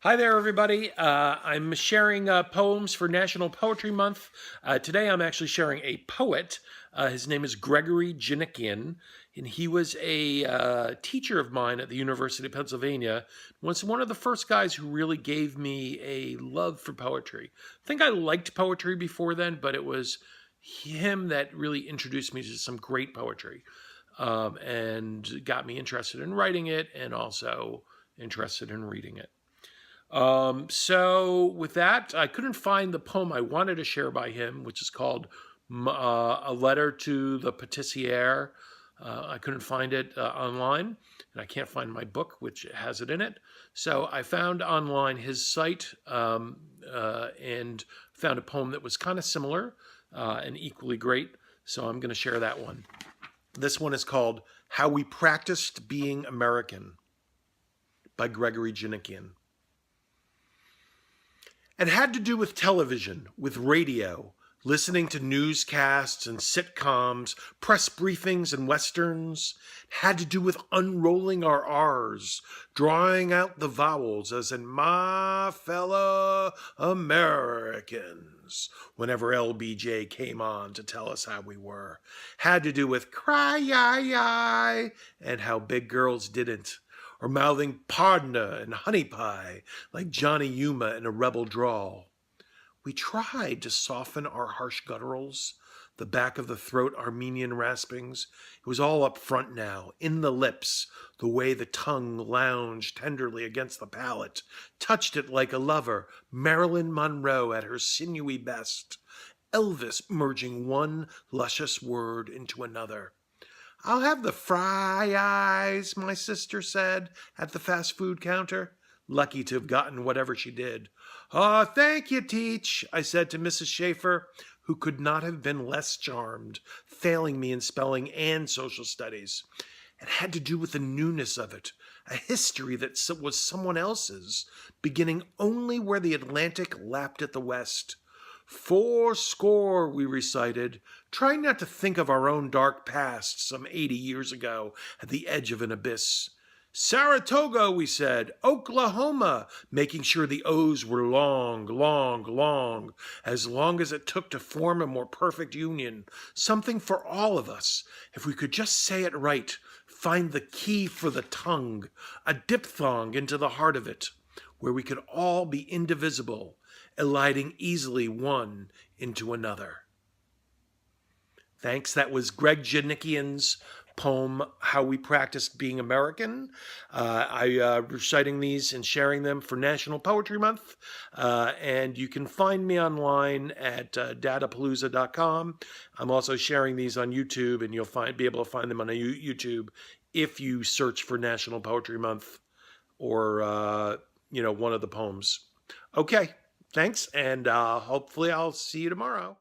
Hi there, everybody. I'm sharing poems for National Poetry Month. Today I'm actually sharing a poet. His name is Gregory Djanikian, and he was a teacher of mine at the University of Pennsylvania. Was one of the first guys who really gave me a love for poetry. I think I liked poetry before then, but it was him that really introduced me to some great poetry and got me interested in writing it and also interested in reading it. So with that, I couldn't find the poem I wanted to share by him, which is called A Letter to the Patissiere. I couldn't find it online, and I can't find my book, which has it in it. So I found online his site and found a poem that was kind of similar and equally great. So I'm going to share that one. This one is called How We Practiced Being American by Gregory Djanikian. It had to do with television, with radio, listening to newscasts and sitcoms, press briefings and westerns. It had to do with unrolling our R's, drawing out the vowels as in my fellow Americans, whenever LBJ came on to tell us how we were. Had to do with cry-yi-yi and how big girls didn't, or mouthing pardner and honey pie like Johnny Yuma in a rebel drawl. We tried to soften our harsh gutturals, the back of the throat Armenian raspings. It was all up front now, in the lips, the way the tongue lounged tenderly against the palate, touched it like a lover, Marilyn Monroe at her sinewy best, Elvis merging one luscious word into another. I'll have the fry-eyes, my sister said at the fast food counter, lucky to have gotten whatever she did. Oh, thank you, Teach, I said to Mrs. Schaefer, who could not have been less charmed, failing me in spelling and social studies. It had to do with the newness of it, a history that was someone else's, beginning only where the Atlantic lapped at the west. 80, we recited, trying not to think of our own dark past some 80 years ago at the edge of an abyss. Saratoga, we said, Oklahoma, making sure the O's were long, long as it took to form a more perfect union, something for all of us, if we could just say it right, find the key for the tongue, a diphthong into the heart of it, where we could all be indivisible, eliding easily one into another. Thanks. That was Greg Djanikian's poem, How We Practiced Being American. I'm reciting these and sharing them for National Poetry Month. And you can find me online at datapalooza.com. I'm also sharing these on YouTube, and you'll be able to find them on YouTube if you search for National Poetry Month or, one of the poems. Okay. Thanks, and hopefully I'll see you tomorrow.